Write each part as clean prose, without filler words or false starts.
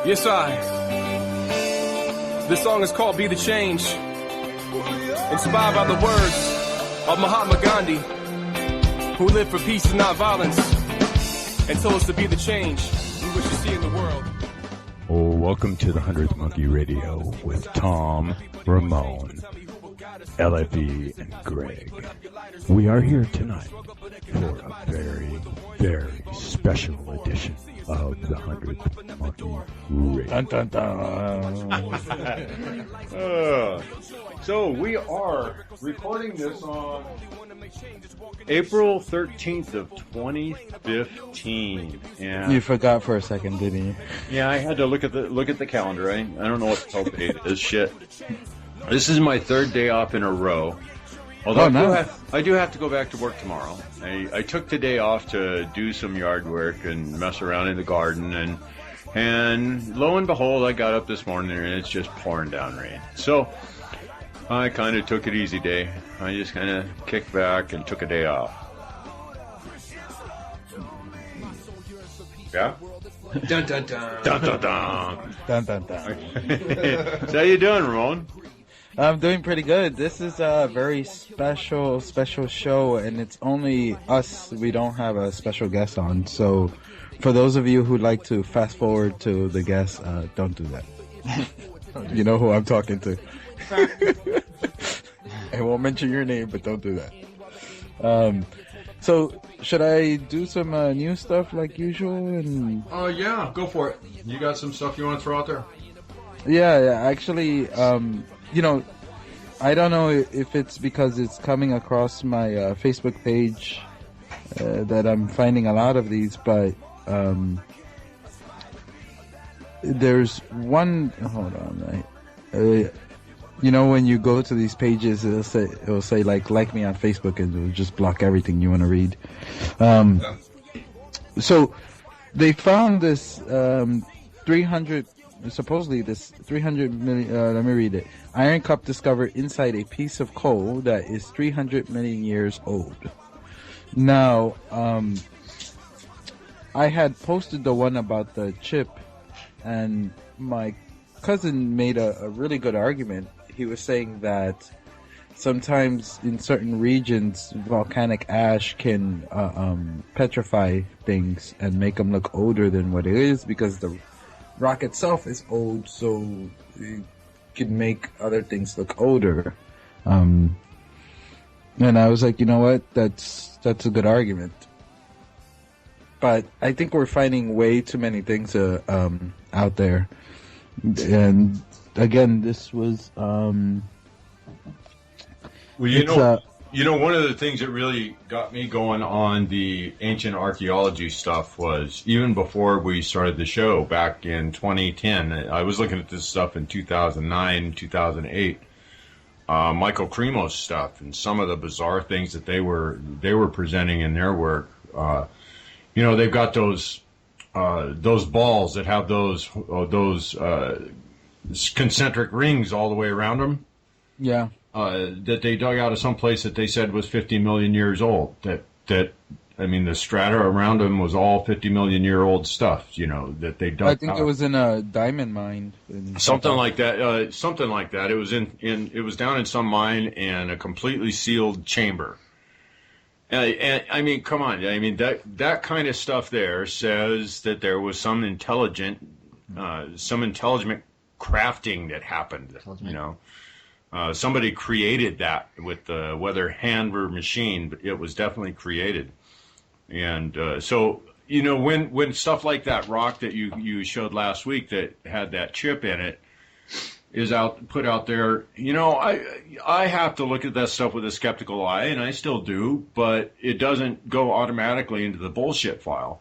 Yes, This song is called Be the Change, inspired by the words of Mahatma Gandhi, who lived for peace and not violence, and told us to be the change we wish to see in the world. Oh, welcome to the 100th Monkey Radio with Tom, Ramon, LFE and Greg. We are here tonight for a very, very special edition of the 100th Monkey Radio. Dun, dun, dun. So we are recording this on April 13th of 2015. And you forgot for a second, didn't you? Yeah, I had to look at the calendar. I don't know what the hell date is. Shit. This is my third day off in a row. Although I do have to go back to work tomorrow. I took the day off to do some yard work and mess around in the garden, and lo and behold, I got up this morning and it's just pouring down rain. So I kind of took it easy day. I just kind of kicked back and took a day off. Yeah? Dun dun dun. Dun dun dun. Dun, dun, dun. So how you doing, Ramon? I'm doing pretty good. This is a very special show, and it's only us. We don't have a special guest on. So for those of you who'd like to fast forward to the guest, don't do that. You know who I'm talking to. I won't mention your name, but don't do that. So should I do some new stuff like usual? And Yeah, go for it. You got some stuff you want to throw out there? Yeah, actually, you know, I don't know if it's because it's coming across my Facebook page that I'm finding a lot of these, but there's one. Hold on, you know, when you go to these pages, it'll say like me on Facebook, and it'll just block everything you want to read. So they found this 300 million, let me read it. Iron cup discovered inside a piece of coal that is 300 million years old. Now, I had posted the one about the chip, and my cousin made a really good argument. He was saying that sometimes in certain regions, volcanic ash can petrify things and make them look older than what it is, because the rock itself is old, so it can make other things look older. And I was like, you know what? That's a good argument. But I think we're finding way too many things out there. And again, this was Well, you know, one of the things that really got me going on the ancient archaeology stuff was, even before we started the show back in 2010, I was looking at this stuff in 2009, 2008, Michael Cremo's stuff, and some of the bizarre things that they were presenting in their work. You know, they've got those balls that have those concentric rings all the way around them. Yeah. That they dug out of some place that they said was 50 million years old. I mean, the strata around them was all 50 million year old stuff. You know, that they dug. I think it was in a diamond mine. Something like that. Something like that. It was it was down in some mine in a completely sealed chamber. And I mean, come on. I mean, that kind of stuff there says that there was some intelligent crafting that happened. You know. Somebody created that with whether hand or machine, but it was definitely created. And so, you know, when stuff like that rock that you showed last week that had that chip in it, is put out there. You know, I have to look at that stuff with a skeptical eye, and I still do, but it doesn't go automatically into the bullshit file.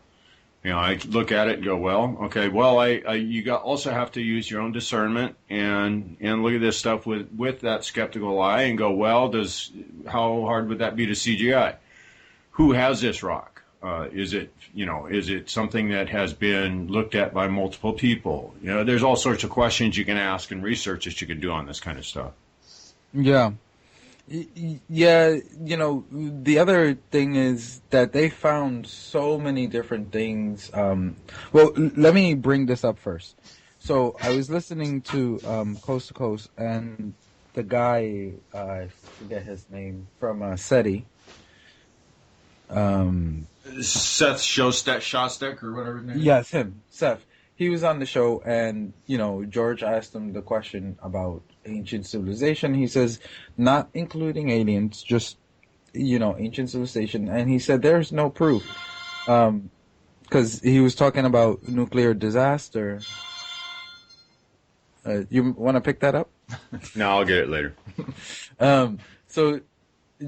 You know, I look at it and go, well, okay, well, also have to use your own discernment and look at this stuff with that skeptical eye and go, well, how hard would that be to CGI? Who has this rock? Is it something that has been looked at by multiple people? You know, there's all sorts of questions you can ask and research that you can do on this kind of stuff. Yeah. Yeah, you know, the other thing is that they found so many different things. Well, let me bring this up first. So I was listening to Coast to Coast, and the guy, I forget his name, from SETI. Seth Shostak or whatever his name is? Yes, him, Seth. He was on the show, and, you know, George asked him the question about ancient civilization. He says, not including aliens, just, you know, ancient civilization. And he said there's no proof. Because he was talking about nuclear disaster. You want to pick that up? No, I'll get it later. So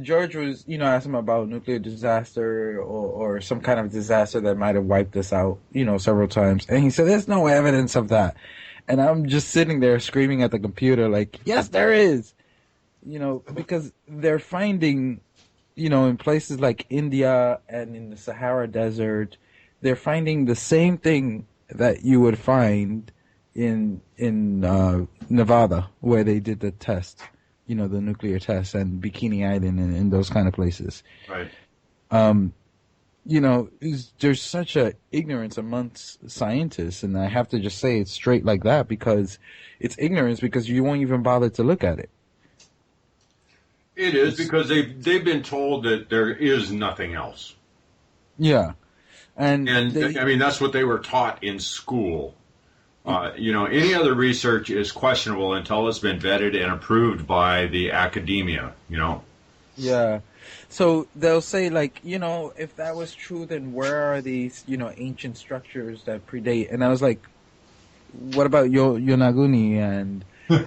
George was, you know, asking him about nuclear disaster or some kind of disaster that might have wiped us out, you know, several times. And he said, there's no evidence of that. And I'm just sitting there screaming at the computer like, yes, there is. You know, because they're finding, you know, in places like India and in the Sahara Desert, they're finding the same thing that you would find in Nevada, where they did the test. You know, the nuclear test, and Bikini Island and those kind of places. Right. You know, there's such a ignorance amongst scientists, and I have to just say it straight like that, because it's ignorance because you won't even bother to look at it. It is because they've been told that there is nothing else. Yeah. And I mean, that's what they were taught in school. You know, any other research is questionable until it's been vetted and approved by the academia, you know? Yeah. So they'll say, like, you know, if that was true, then where are these, you know, ancient structures that predate? And I was like, what about Yonaguni and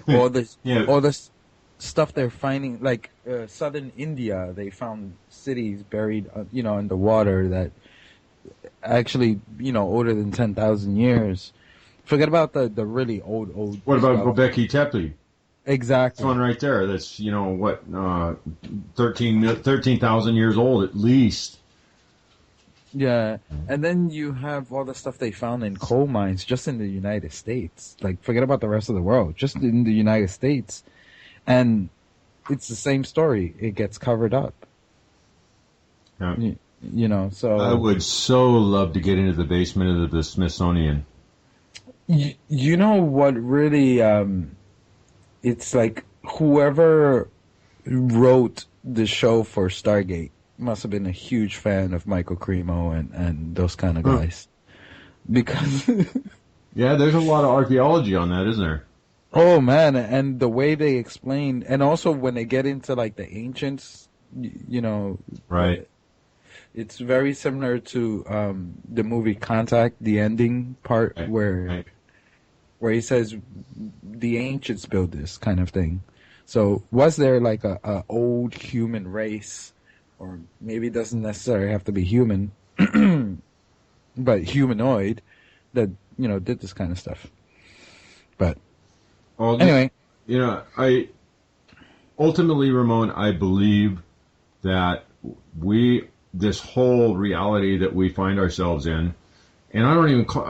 all this, all this stuff they're finding? Like, southern India, they found cities buried, you know, underwater that actually, you know, older than 10,000 years. Forget about the really old. What about stuff. Göbekli Tepe? Exactly. This one right there. That's, you know, what, 13,000 years old at least. Yeah, and then you have all the stuff they found in coal mines just in the United States. Like, forget about the rest of the world. Just in the United States. And it's the same story. It gets covered up. Yeah. You know, so... I would so love to get into the basement of the Smithsonian. You know what really, it's like whoever wrote the show for Stargate must have been a huge fan of Michael Cremo and those kind of guys. Because... Yeah, there's a lot of archaeology on that, isn't there? Oh, man, and the way they explain, and also when they get into, like, the ancients, you know... Right. It's very similar to the movie Contact, the ending part, where he says the ancients built this kind of thing. So was there like a old human race, or maybe it doesn't necessarily have to be human, but humanoid, that, you know, did this kind of stuff. But anyway, you know, ultimately, Ramon, I believe that this whole reality that we find ourselves in, and I don't even call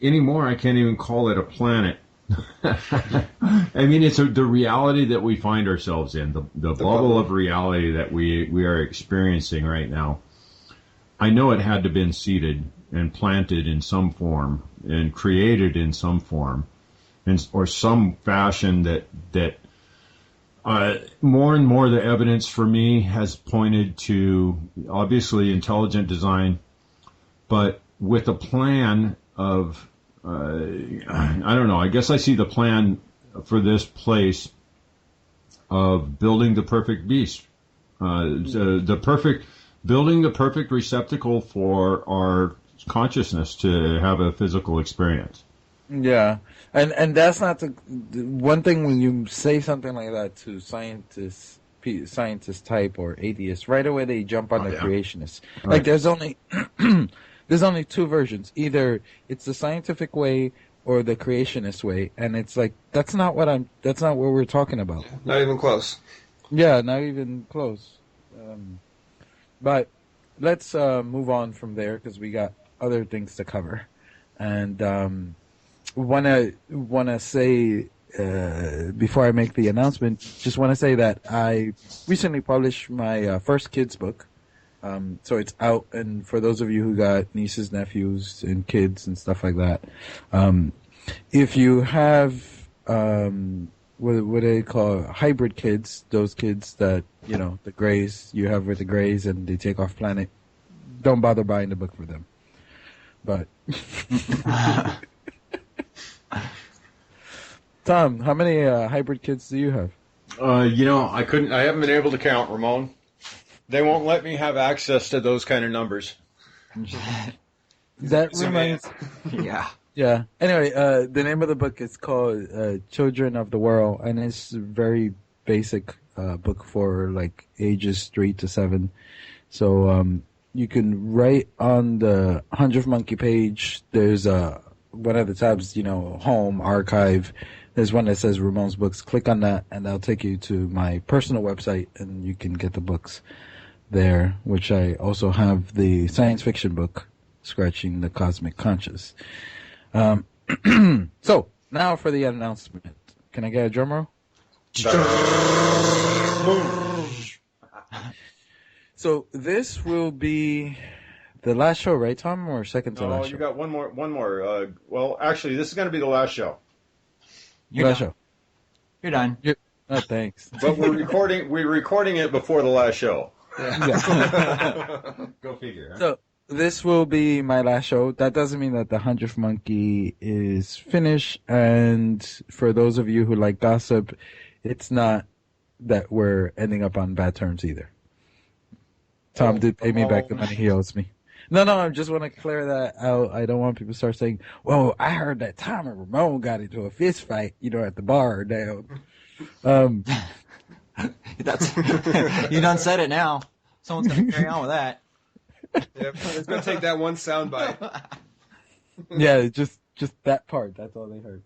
anymore. I can't even call it a planet. I mean, it's the reality that we find ourselves in, the bubble of reality that we are experiencing right now. I know it had to have been seeded and planted in some form and created in some form, or some fashion that. More and more, the evidence for me has pointed to, obviously, intelligent design, but with a plan of, I don't know, I guess I see the plan for this place of building the perfect beast, building the perfect receptacle for our consciousness to have a physical experience. Yeah, and that's not the one thing when you say something like that to scientist type or atheists, right away they jump on the creationists. Right. Like there's only there's only two versions. Either it's the scientific way or the creationist way, and it's like that's not what we're talking about. Not even close. Yeah, not even close. But let's move on from there because we got other things to cover, and wanna say before I make the announcement, just want to say that I recently published my first kids book. So it's out, and for those of you who got nieces, nephews, and kids and stuff like that, if you have what do they call hybrid kids, those kids that the Greys you have with the Greys and they take off planet, don't bother buying the book for them. But Tom, how many hybrid kids do you have? I haven't been able to count, Ramon. They won't let me have access to those kind of numbers. That reminds. Yeah. Yeah. Anyway, the name of the book is called Children of the World, and it's a very basic book for like ages 3 to 7. So you can write on the 100th Monkey page. There's one of the tabs, home, archive. There's one that says Ramon's Books. Click on that, and that'll take you to my personal website, and you can get the books there, which I also have the science fiction book, Scratching the Cosmic Conscious. So, now for the announcement. Can I get a drum roll? So, this will be the last show, right, Tom, or second to last show? You got one more. Well, actually, this is going to be the last show. Last show. You're done. Oh, thanks. But we're recording it before the last show. Yeah. Go figure. Huh? So, this will be my last show. That doesn't mean that the 100th Monkey is finished. And for those of you who like gossip, it's not that we're ending up on bad terms either. Tom did pay me back the money he owes me. No, I just want to clear that out. I don't want people to start saying, well, I heard that Tom and Ramon got into a fist fight, at the bar down. That's you done said it now. Someone's going to carry on with that. Yep, it's gonna take that one soundbite. Yeah, just that part. That's all they heard.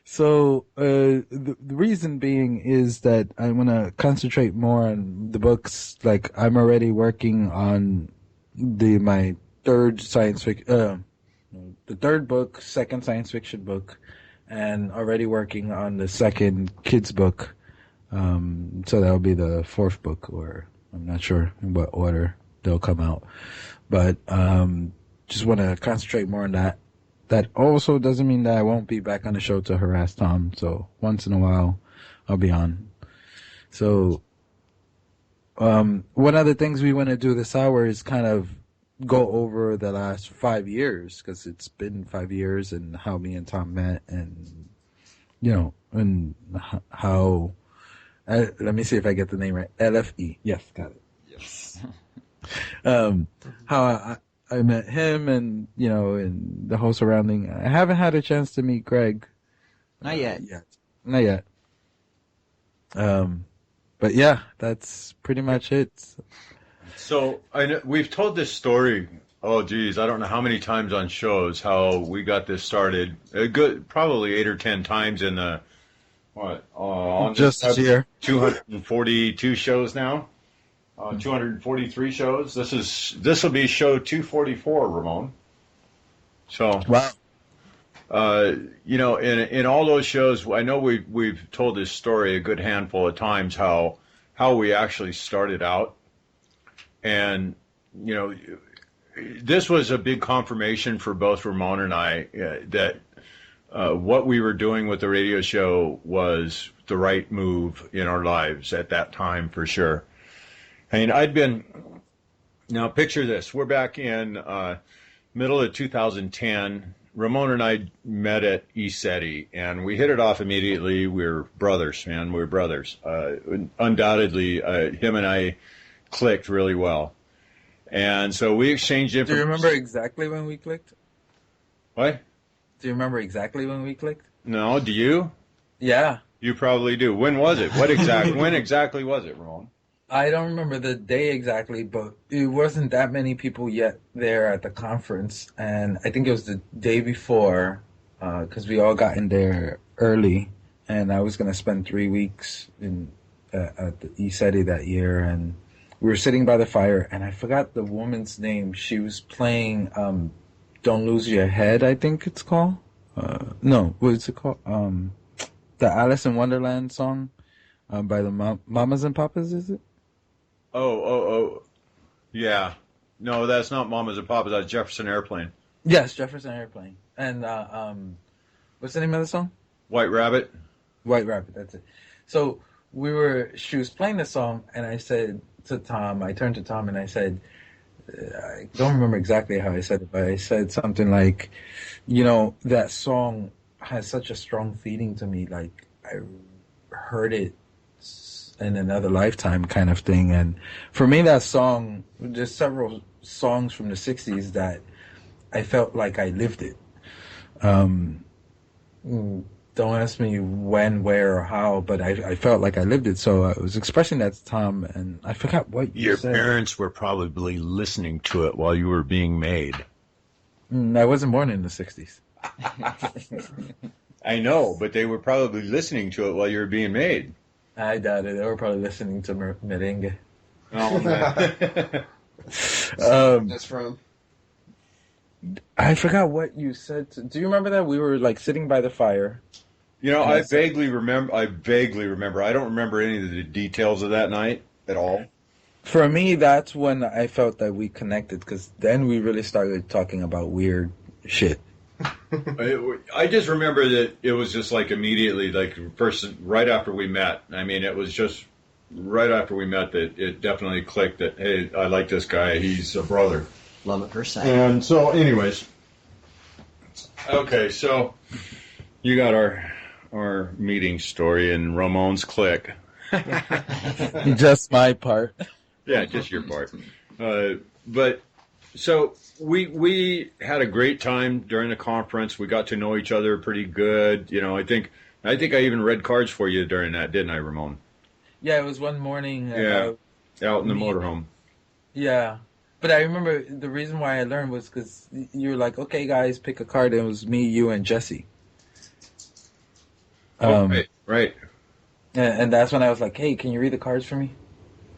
So the reason being is that I want to concentrate more on the books. Like I'm already working on my third the third book, second science fiction book, and already working on the second kids book. So that'll be the fourth book, or I'm not sure in what order they'll come out. But just want to concentrate more on that. That also doesn't mean that I won't be back on the show to harass Tom. So once in a while, I'll be on. So one of the things we want to do this hour is kind of go over the last 5 years, because it's been 5 years, and how me and Tom met, and and how. Let me see if I get the name right. LFE. Yes, got it. Yes. How I met him, and and the whole surrounding. I haven't had a chance to meet Greg. Not yet. Not yet. But yeah, that's pretty much it. So I know we've told this story. Oh, geez, I don't know how many times on shows how we got this started. Probably 8 or 10 times in the on just this year. 242 shows now. 243 shows. This will be show 244, Ramon. So wow. In all those shows, I know we've told this story a good handful of times how we actually started out, and this was a big confirmation for both Ramon and I that what we were doing with the radio show was the right move in our lives at that time, for sure. I mean, now picture this. We're back in middle of 2010. Ramon and I met at ECETI, and we hit it off immediately. We're brothers, man. We're brothers. Undoubtedly, him and I clicked really well. And so we exchanged information. Do you remember exactly when we clicked? What? Do you remember exactly when we clicked? No, do you? Yeah. You probably do. When was it? When exactly was it, Ramon? I don't remember the day exactly, but it wasn't that many people yet there at the conference. And I think it was the day before, because we all got in there early. And I was going to spend 3 weeks at the ECETI that year. And we were sitting by the fire, and I forgot the woman's name. She was playing Don't Lose Your Head, I think it's called. No, what is it called? The Alice in Wonderland song by the Mamas and Papas, is it? Oh. Yeah. No, that's not Mamas and Papas. That's Jefferson Airplane. Yes, Jefferson Airplane. And what's the name of the song? White Rabbit. White Rabbit, that's it. So she was playing the song, and I said to Tom, I turned to Tom and I said, I don't remember exactly how I said it, but I said something like, that song has such a strong feeling to me, like I heard it in another lifetime kind of thing. And for me, that song, there's several songs from the 60s that I felt like I lived it. Don't ask me when, where, or how, but I felt like I lived it. So I was expressing that to Tom, and I forgot what you said. Your parents were probably listening to it while you were being made. I wasn't born in the 60s. I know, but they were probably listening to it while you were being made. I doubt it. They were probably listening to merengue. Oh, man. That's from... I forgot what you said. Do you remember that? We were like sitting by the fire. I vaguely remember. I don't remember any of the details of that night at all. For me, that's when I felt that we connected, because then we really started talking about weird shit. I just remember that it was just like immediately, like right after we met. I mean, it was just right after we met that it definitely clicked that, hey, I like this guy. He's a brother. Love at first sight. And so, anyways, okay, so you got our meeting story and Ramon's click. Just my part. Yeah, just your part. But so we had a great time during the conference. We got to know each other pretty good. I think I even read cards for you during that, didn't I, Ramon? Yeah, it was one morning. Out in the motorhome. Yeah. But I remember the reason why I learned was because you were like, okay, guys, pick a card. And it was me, you, and Jesse. Right. And that's when I was like, hey, can you read the cards for me?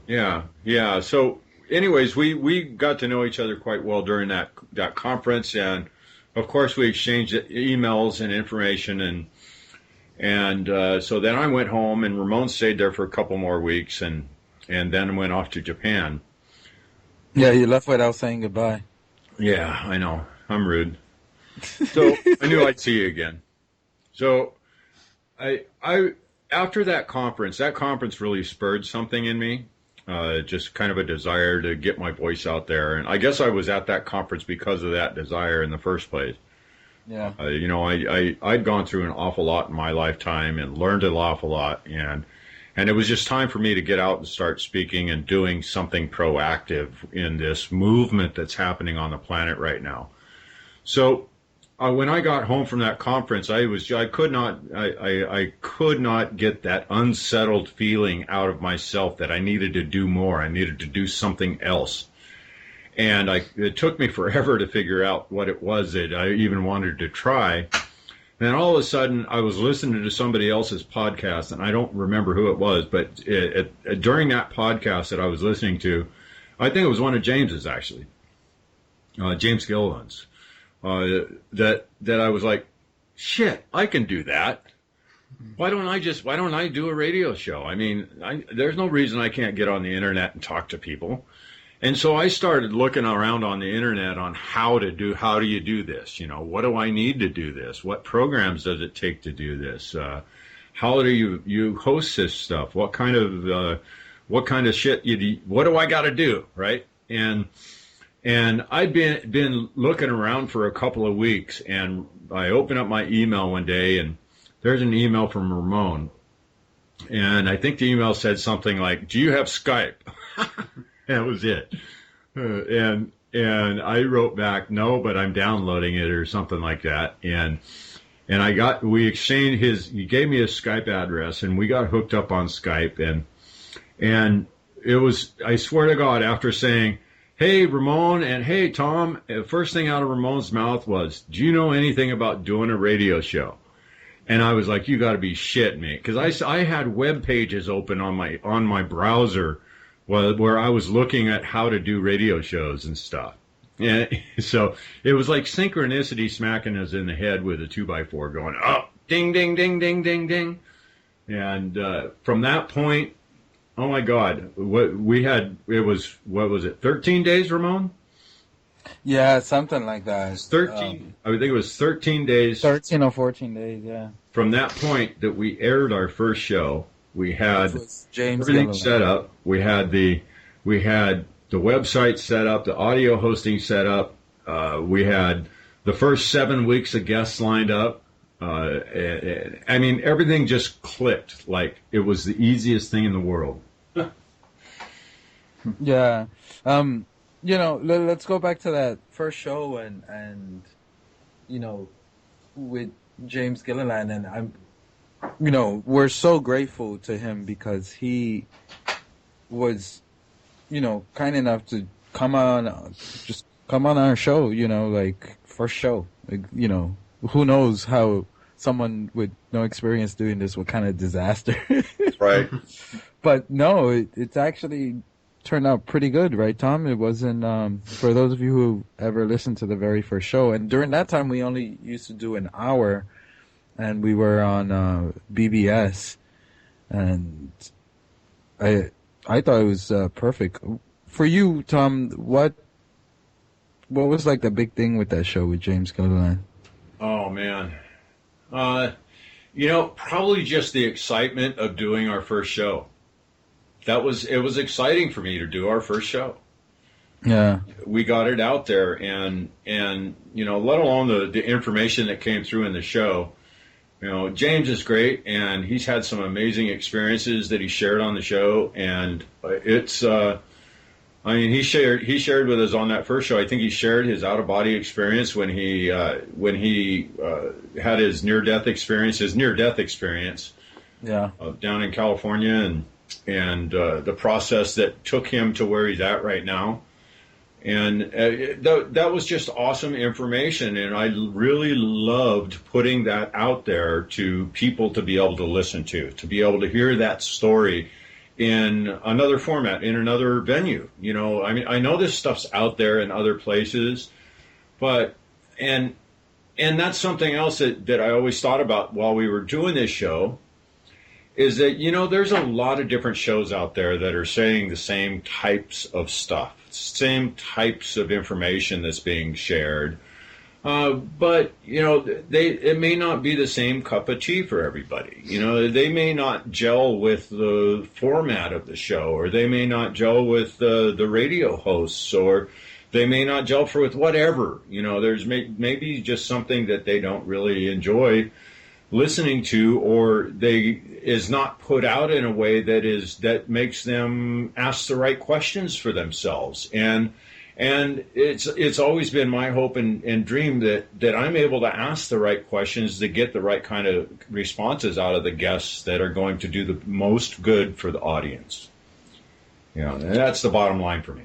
Yeah. So, anyways, we got to know each other quite well during that conference. And, of course, we exchanged emails and information. And so then I went home, and Ramon stayed there for a couple more weeks and then went off to Japan. Yeah, you left without saying goodbye. Yeah, I know. I'm rude. So I knew I'd see you again. So I after that conference really spurred something in me, just kind of a desire to get my voice out there. And I guess I was at that conference because of that desire in the first place. Yeah. I'd gone through an awful lot in my lifetime and learned an awful lot, and it was just time for me to get out and start speaking and doing something proactive in this movement that's happening on the planet right now. So when I got home from that conference, I could not get that unsettled feeling out of myself that I needed to do more. I needed to do something else. And it took me forever to figure out what it was that I even wanted to try. Then all of a sudden, I was listening to somebody else's podcast, and I don't remember who it was, but during that podcast that I was listening to, I think it was one of James's, actually, James Gilliland's, that I was like, shit, I can do that. Why don't I do a radio show? I mean, there's no reason I can't get on the internet and talk to people. And so I started looking around on the internet on how do you do this? What do I need to do this? What programs does it take to do this? How do you host this stuff? What kind of shit what do I got to do? Right. And I'd been looking around for a couple of weeks, and I opened up my email one day, and there's an email from Ramon. And I think the email said something like, do you have Skype? That was it. And And I wrote back, no, but I'm downloading it or something like that. And we exchanged he gave me his Skype address, and we got hooked up on Skype. And it was, I swear to God, after saying, hey, Ramon, and hey, Tom, the first thing out of Ramon's mouth was, do you know anything about doing a radio show? And I was like, you got to be shitting me. Because I had web pages open on my browser where I was looking at how to do radio shows and stuff. And so it was like synchronicity smacking us in the head with a 2x4 going, oh, ding, ding, ding, ding, ding, ding. And from that point, oh my God, what was it, 13 days, Ramon? Yeah, something like that. 13, I think it was 13 days. 13 or 14 days, yeah. From that point that we aired our first show, we had James everything Gilliland set up. We had the website set up, the audio hosting set up. We had the first 7 weeks of guests lined up. I mean, everything just clicked like it was the easiest thing in the world. Yeah. Let's go back to that first show and with James Gilliland, and we're so grateful to him because he was, kind enough to come on our show, like first show, who knows how someone with no experience doing this, what kind of disaster. Right. But no, it's actually turned out pretty good, right, Tom? It wasn't, for those of you who ever listened to the very first show, and during that time we only used to do an hour, and we were on BBS, and I thought it was perfect. For you, Tom, what was like the big thing with that show with James Gilliland? Oh man, probably just the excitement of doing our first show. It was exciting for me to do our first show. Yeah, we got it out there, and let alone the information that came through in the show. James is great, and he's had some amazing experiences that he shared on the show, and it's he shared with us on that first show. I think he shared his out of body experience when he had his near death experience. Yeah, down in California, and the process that took him to where he's at right now. And that was just awesome information, and I really loved putting that out there to people to be able to listen to be able to hear that story in another format, in another venue. I know this stuff's out there in other places, but and that's something else that I always thought about while we were doing this show, is that, there's a lot of different shows out there that are saying the same types of stuff, same types of information that's being shared. But, it may not be the same cup of tea for everybody. They may not gel with the format of the show, or they may not gel with the radio hosts, or they may not gel with whatever. There's maybe just something that they don't really enjoy listening to, or is not put out in a way that makes them ask the right questions for themselves. And it's always been my hope and dream that I'm able to ask the right questions to get the right kind of responses out of the guests that are going to do the most good for the audience. And that's the bottom line for me.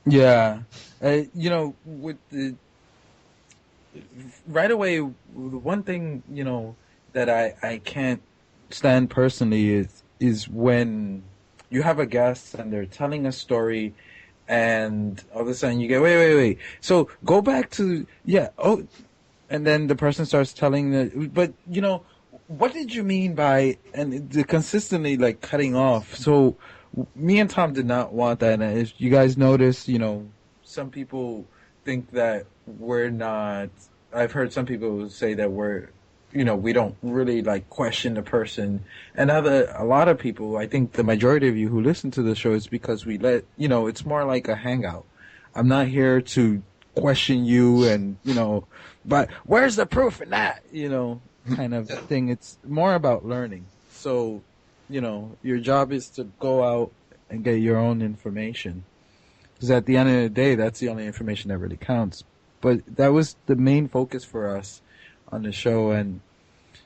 Yeah. With the right away, the one thing, that I can't stand personally is when you have a guest and they're telling a story, and all of a sudden you get, wait. So go back to, and then the person starts telling but what did you mean by, and they're consistently like cutting off. So me and Tom did not want that. And if you guys notice, some people think that we're not, I've heard some people say that we don't really like question the person, and a lot of people, I think the majority of you who listen to the show, is because we it's more like a hangout. I'm not here to question you and, but where's the proof in that, kind of thing. It's more about learning. So, your job is to go out and get your own information. Because at the end of the day, that's the only information that really counts. But that was the main focus for us on the show. And,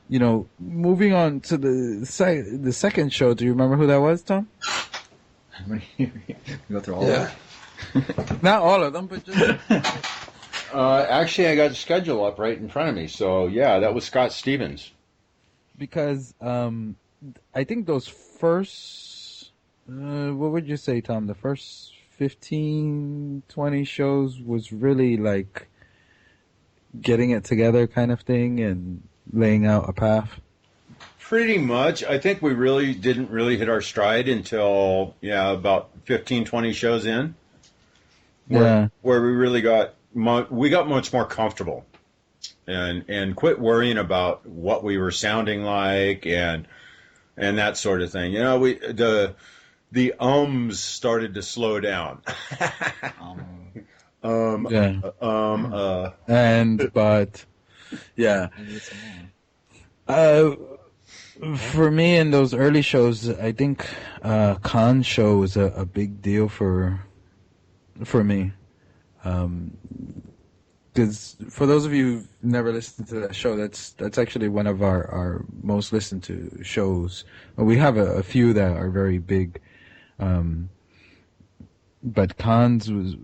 you know, moving on to the second show, do you remember who that was, Tom? Go through all of Yeah. Not all of them, but just... Actually, I got the schedule up right in front of me. So, yeah, that was Scott Stevens. Because I think those first, what would you say, Tom? The first 15, 20 shows was really like getting it together kind of thing and laying out a path. Pretty much. I think we really didn't really hit our stride until, about 15, 20 shows in. Where we really got much more comfortable and quit worrying about what we were sounding like and that sort of thing. You know, the ums started to slow down. But yeah. For me in those early shows, I think Khan's show was a big deal for me. Because for those of you who've never listened to that show, that's actually one of our most listened to shows. We have a few that are very big, but Khan's was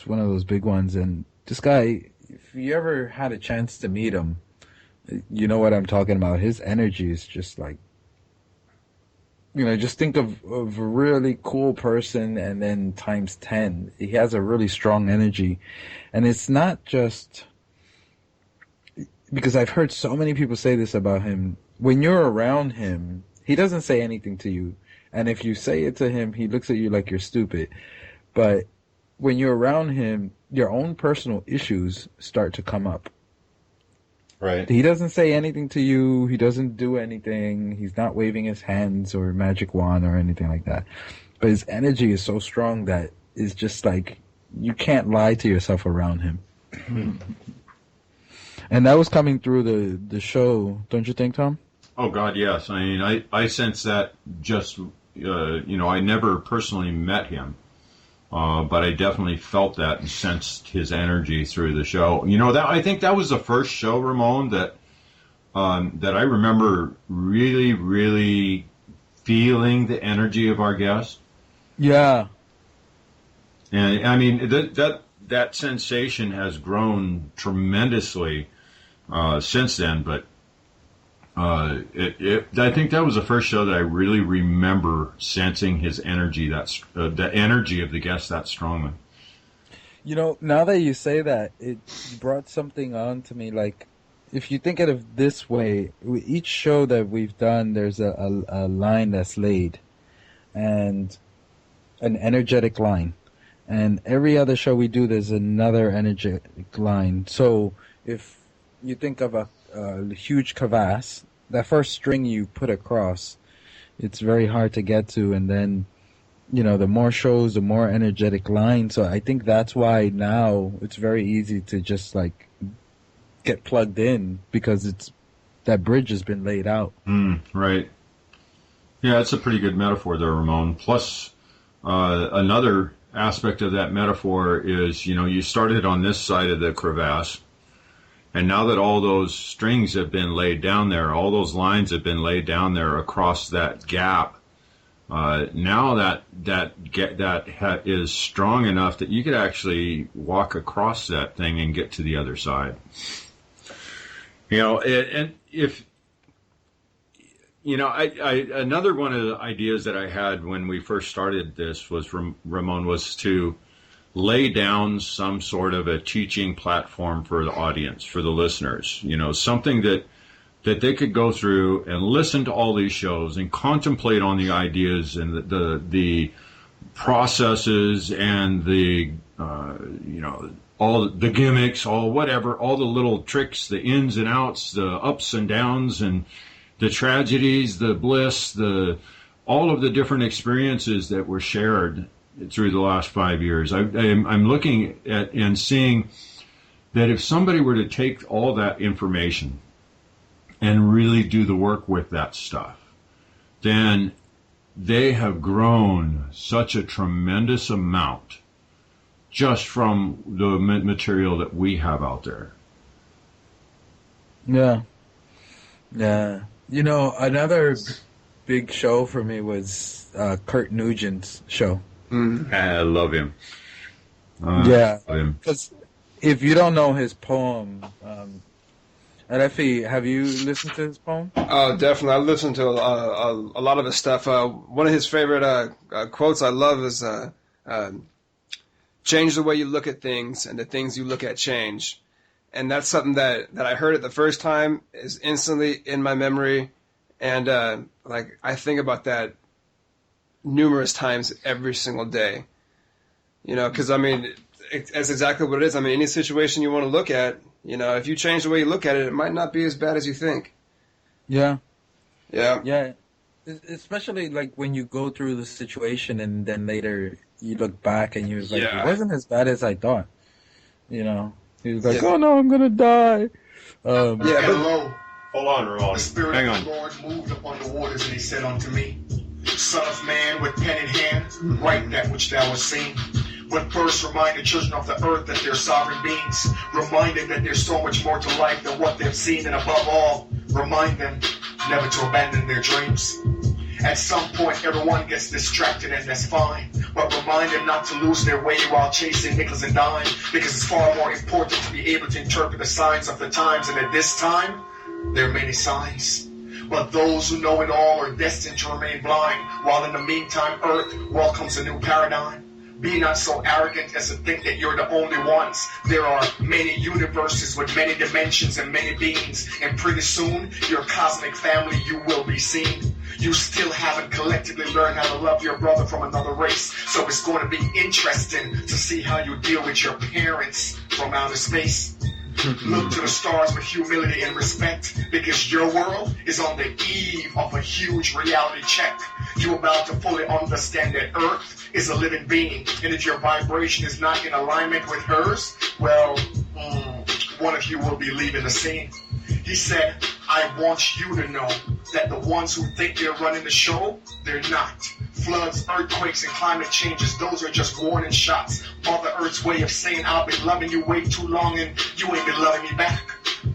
one of those big ones. And this guy, if you ever had a chance to meet him, you know what I'm talking about. His energy is just like, you know, just think of a really cool person and then times 10. He has a really strong energy. And it's not just because I've heard so many people say this about him. When you're around him, he doesn't say anything to you. And if you say it to him, he looks at you like you're stupid. But when you're around him, your own personal issues start to come up. Right. He doesn't say anything to you. He doesn't do anything. He's not waving his hands or magic wand or anything like that. But his energy is so strong that it's just like you can't lie to yourself around him. And that was coming through the show, don't you think, Tom? Oh, God, yes. I mean, I sense that just, I never personally met him. But I definitely felt that and sensed his energy through the show. You know, I think that was the first show, Ramon, that I remember really, really feeling the energy of our guest. Yeah. And I mean, that sensation has grown tremendously since then. But I think that was the first show that I really remember sensing his energy, the energy of the guest that strongly. You know, now that you say that, it brought something on to me. Like, if you think of it this way, each show that we've done, there's a line that's laid, and an energetic line. And every other show we do, there's another energetic line. So if you think of a huge crevasse, that first string you put across, it's very hard to get to, and then, you know, the more shows, the more energetic line. So I think that's why now it's very easy to just like get plugged in, because that bridge has been laid out. Right. Yeah, that's a pretty good metaphor there, Ramon. Plus, another aspect of that metaphor is, you know, you started on this side of the crevasse, and now that all those strings have been laid down there, all those lines have been laid down there across that gap, now that is strong enough that you could actually walk across that thing and get to the other side. You know, and if, you know, another one of the ideas that I had when we first started this was, Ramon, was to lay down some sort of a teaching platform for the audience, for the listeners, you know, something that they could go through and listen to all these shows and contemplate on the ideas and the processes and the, you know, all the gimmicks, all the little tricks, the ins and outs, the ups and downs, and the tragedies, the bliss, all of the different experiences that were shared through the last 5 years. I'm looking at and seeing that if somebody were to take all that information and really do the work with that stuff, then they have grown such a tremendous amount just from the material that we have out there. Yeah. Yeah. You know, another big show for me was Kurt Nugent's show. I love him. Yeah. Love him. Because if you don't know his poem, LFE, have you listened to his poem? Oh, definitely. I listened to a lot of his stuff. One of his favorite quotes I love is, change the way you look at things, and the things you look at change. And that's something that I heard it the first time, is instantly in my memory. And, like, I think about that numerous times every single day. You know, because, I mean, that's exactly what it is. I mean, any situation you want to look at, you know, if you change the way you look at it, it might not be as bad as you think. Yeah. Yeah. Yeah. Especially, like, when you go through the situation and then later you look back and you're like, Yeah. it wasn't as bad as I thought. You know? He was like, oh, no, I'm going to die. Yeah, but Hello. Hold on, Ramon. The Spirit Hang of on. the Lord moved upon the waters, and he said unto me, Son of man, with pen in hand, write that which thou hast seen. But first remind the children of the earth that they're sovereign beings. Remind them that there's so much more to life than what they've seen. And above all, remind them never to abandon their dreams. At some point, everyone gets distracted, and that's fine. But remind them not to lose their way while chasing nickels and dimes, because it's far more important to be able to interpret the signs of the times. And at this time, there are many signs. But those who know it all are destined to remain blind, while in the meantime, earth welcomes a new paradigm. Be not so arrogant as to think that you're the only ones. There are many universes with many dimensions and many beings, and pretty soon, your cosmic family, you will be seen. You still haven't collectively learned how to love your brother from another race, so it's going to be interesting to see how you deal with your parents from outer space. Look to the stars with humility and respect, because your world is on the eve of a huge reality check. You're about to fully understand that Earth is a living being, and if your vibration is not in alignment with hers, well, one of you will be leaving the scene. He said, I want you to know that the ones who think they're running the show, they're not. Floods, earthquakes, and climate changes, those are just warning shots. Mother Earth's way of saying, I've been loving you way too long and you ain't been loving me back.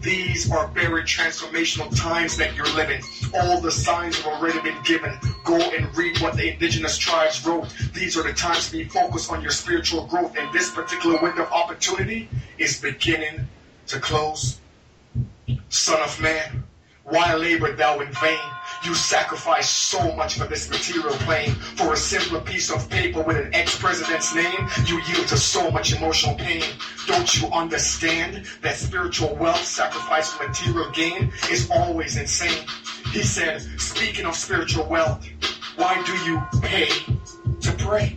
These are very transformational times that you're living. All the signs have already been given. Go and read what the indigenous tribes wrote. These are the times to be focused on your spiritual growth, and this particular window of opportunity is beginning to close. Son of man, why labor thou in vain? You sacrifice so much for this material plane. For a simpler piece of paper with an ex-president's name, you yield to so much emotional pain. Don't you understand that spiritual wealth sacrificed for material gain is always insane? He said, speaking of spiritual wealth, why do you pay to pray?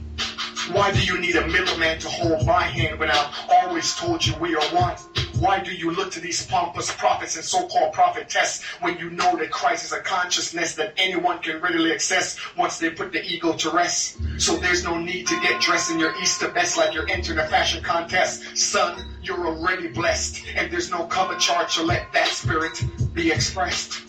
Why do you need a middleman to hold my hand when I've always told you we are one? Why do you look to these pompous prophets and so-called prophetess when you know that Christ is a consciousness that anyone can readily access once they put the ego to rest? So there's no need to get dressed in your Easter best like you're entering a fashion contest. Son, you're already blessed, and there's no cover charge to let that spirit be expressed.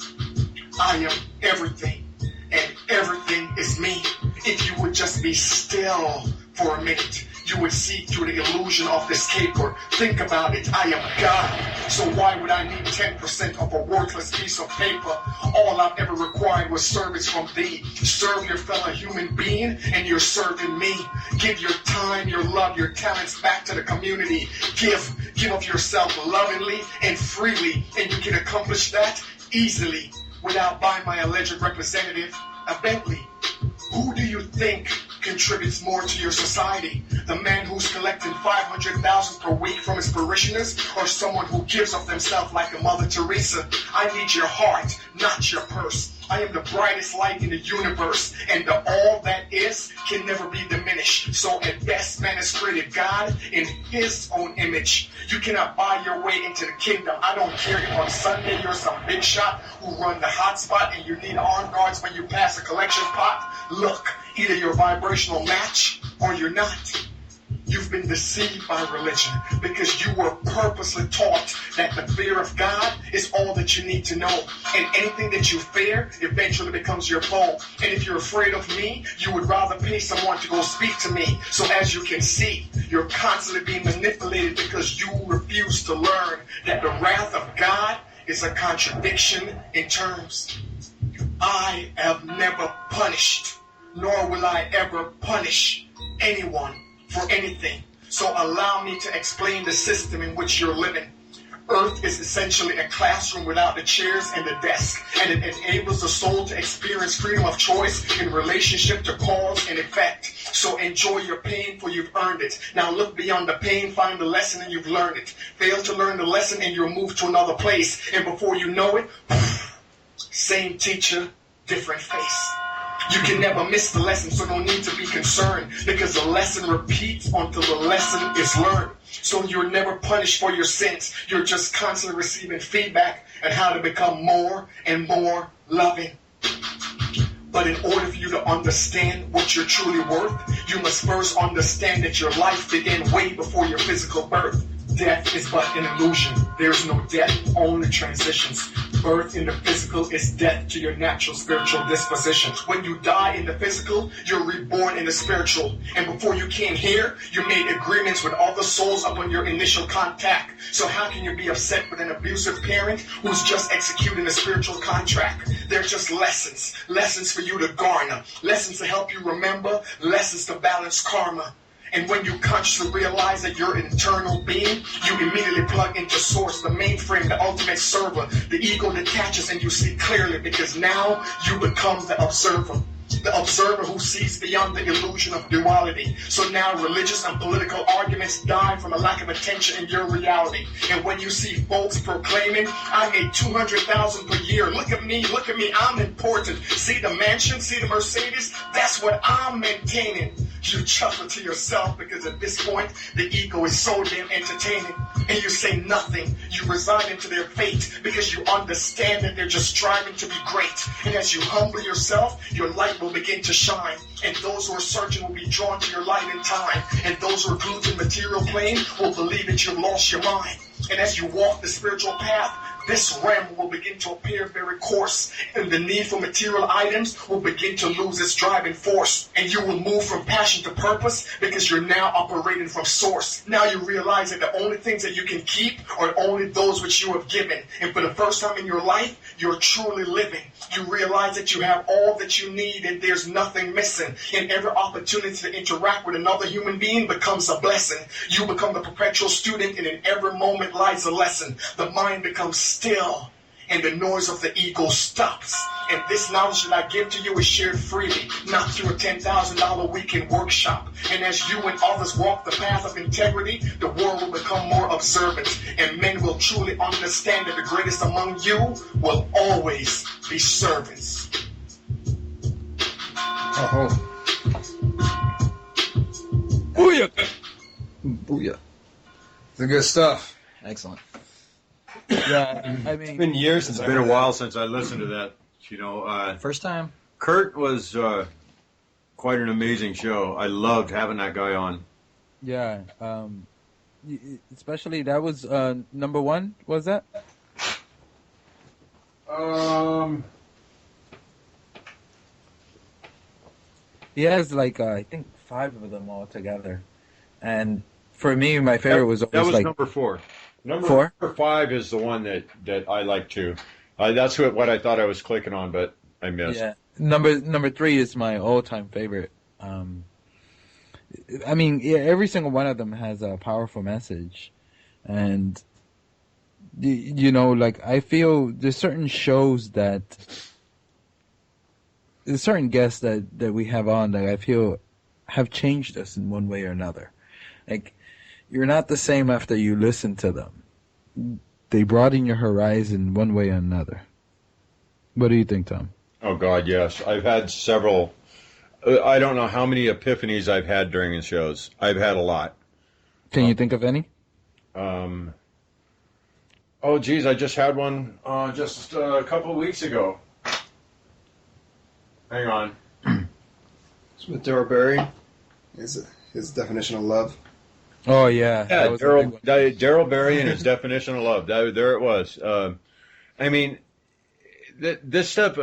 I am everything, and everything is me. If you would just be still for a minute, you would see through the illusion of this caper. Think about it, I am God. So why would I need 10% of a worthless piece of paper? All I've ever required was service from thee. Serve your fellow human being, and you're serving me. Give your time, your love, your talents back to the community. Give of yourself lovingly and freely, and you can accomplish that easily without buying my alleged representative a Bentley. Who do you think contributes more to your society? The man who's collecting $500,000 per week from his parishioners, or someone who gives of themselves like a Mother Teresa? I need your heart, not your purse. I am the brightest light in the universe, and the all that is can never be diminished. So at best, man has created God in his own image. You cannot buy your way into the kingdom. I don't care if on Sunday you're some big shot who run the hot spot and you need armed guards when you pass a collection pot. Look, either you're a vibrational match or you're not. You've been deceived by religion because you were purposely taught that the fear of God is all that you need to know. And anything that you fear eventually becomes your foe. And if you're afraid of me, you would rather pay someone to go speak to me. So as you can see, you're constantly being manipulated because you refuse to learn that the wrath of God is a contradiction in terms. I have never punished, nor will I ever punish anyone for anything. So allow me to explain the system in which you're living. Earth is essentially a classroom without the chairs and the desk, and it enables the soul to experience freedom of choice in relationship to cause and effect. So enjoy your pain, for you've earned it. Now look beyond the pain, find the lesson, and you've learned it. Fail to learn the lesson, and you're moved to another place. And before you know it, same teacher, different face. You can never miss the lesson, so no need to be concerned, because the lesson repeats until the lesson is learned. So you're never punished for your sins. You're just constantly receiving feedback on how to become more and more loving. But in order for you to understand what you're truly worth, you must first understand that your life began way before your physical birth. Death is but an illusion. There is no death, only transitions. Birth in the physical is death to your natural spiritual disposition. When you die in the physical, you're reborn in the spiritual. And before you came here, you made agreements with other souls upon your initial contact. So how can you be upset with an abusive parent who's just executing a spiritual contract? They're just lessons. Lessons for you to garner. Lessons to help you remember. Lessons to balance karma. And when you consciously realize that you're an eternal being, you immediately plug into source, the mainframe, the ultimate server. The ego detaches and you see clearly, because now you become the observer. The observer who sees beyond the illusion of duality. So now religious and political arguments die from a lack of attention in your reality. And when you see folks proclaiming, I made $200,000 per year, look at me, I'm important. See the mansion, see the Mercedes, that's what I'm maintaining. You chuckle to yourself because at this point, the ego is so damn entertaining. And you say nothing. You resign into their fate because you understand that they're just striving to be great. And as you humble yourself, your light will begin to shine. And those who are searching will be drawn to your light in time. And those who are glued to the material plane will believe that you've lost your mind. And as you walk the spiritual path, this realm will begin to appear very coarse, and the need for material items will begin to lose its driving force. And you will move from passion to purpose because you're now operating from source. Now you realize that the only things that you can keep are only those which you have given. And for the first time in your life, you're truly living. You realize that you have all that you need and there's nothing missing. And every opportunity to interact with another human being becomes a blessing. You become the perpetual student, and in every moment lies a lesson. The mind becomes still, and the noise of the ego stops. And this knowledge that I give to you is shared freely, not through a $10,000 weekend workshop. And as you and others walk the path of integrity, the world will become more observant, and men will truly understand that the greatest among you will always be servants. Booyah! Booyah. The good stuff. Excellent. Yeah, I It's been years since It's been a while since I listened to that. You know, First time. Kurt was quite an amazing show. I loved having that guy on. Yeah, especially that was number one. Was that? He has like I think 5 of them all together, and for me, my favorite was that always was like number 4. Number 4? 5 is the one that I like too. That's what I thought I was clicking on, but I missed. Yeah, number 3 is my all-time favorite. I mean, yeah, every single one of them has a powerful message, and you know, like I feel there's certain shows that there's certain guests that we have on that I feel have changed us in one way or another. Like, you're not the same after you listen to them. They broaden your horizon one way or another. What do you think, Tom? Oh, God, yes. I've had several. I don't know how many epiphanies I've had during the shows. I've had a lot. Can you think of any? Oh, geez, I just had one just a couple of weeks ago. Hang on. It's with Dora Berry. His definition of love. Oh yeah, Yeah, that was a big one. Daryl Berry and his definition of love. There it was. I mean, this stuff.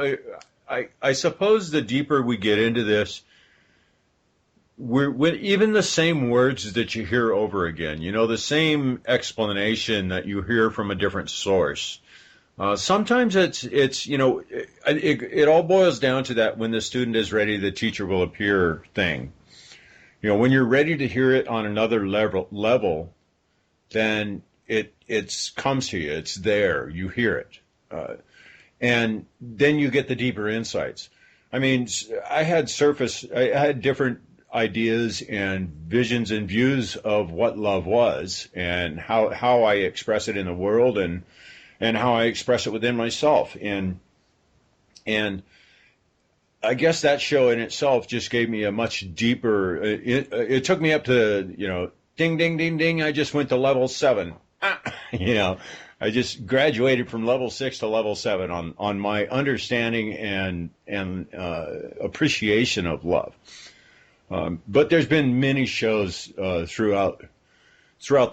I suppose the deeper we get into this, even the same words that you hear over again. You know, the same explanation that you hear from a different source. Sometimes it's you know, it all boils down to that when the student is ready, the teacher will appear thing. You know, when you're ready to hear it on another level, then it comes to you. It's there. You hear it, and then you get the deeper insights. I mean, I had different ideas and visions and views of what love was and how I express it in the world and how I express it within myself. And I guess that show in itself just gave me a much deeper, it took me up to, you know, ding, ding, ding, ding. I just went to level 7. You know, I just graduated from level 6 to level 7 on my understanding and appreciation of love. But there's been many shows throughout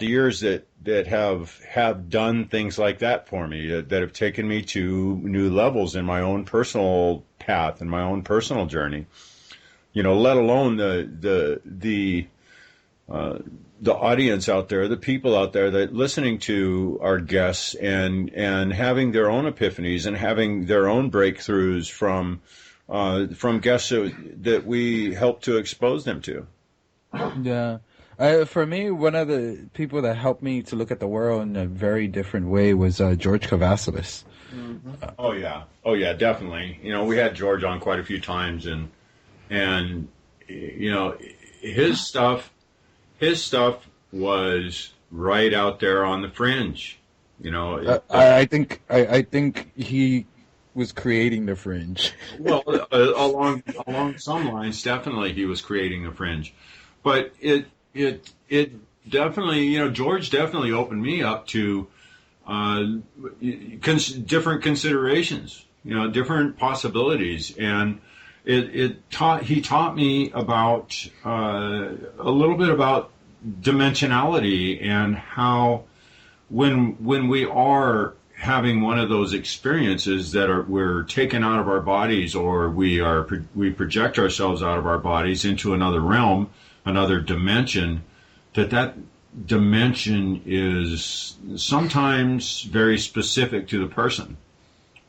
the years that have done things like that for me, that have taken me to new levels in my own personal path and my own personal journey. You know, let alone the audience out there, the people out there that listening to our guests and having their own epiphanies and having their own breakthroughs from guests that we help to expose them to. Yeah. For me, one of the people that helped me to look at the world in a very different way was George Cavassalis. Mm-hmm. Oh yeah, definitely. You know, we had George on quite a few times, and you know, his stuff was right out there on the fringe. You know, I think he was creating the fringe. Well, along some lines, definitely he was creating the fringe, but it definitely, you know, George definitely opened me up to different considerations, you know, different possibilities, and he taught me about a little bit about dimensionality and how when we are having one of those experiences that we're taken out of our bodies, or we project ourselves out of our bodies into another realm, another dimension, that dimension is sometimes very specific to the person.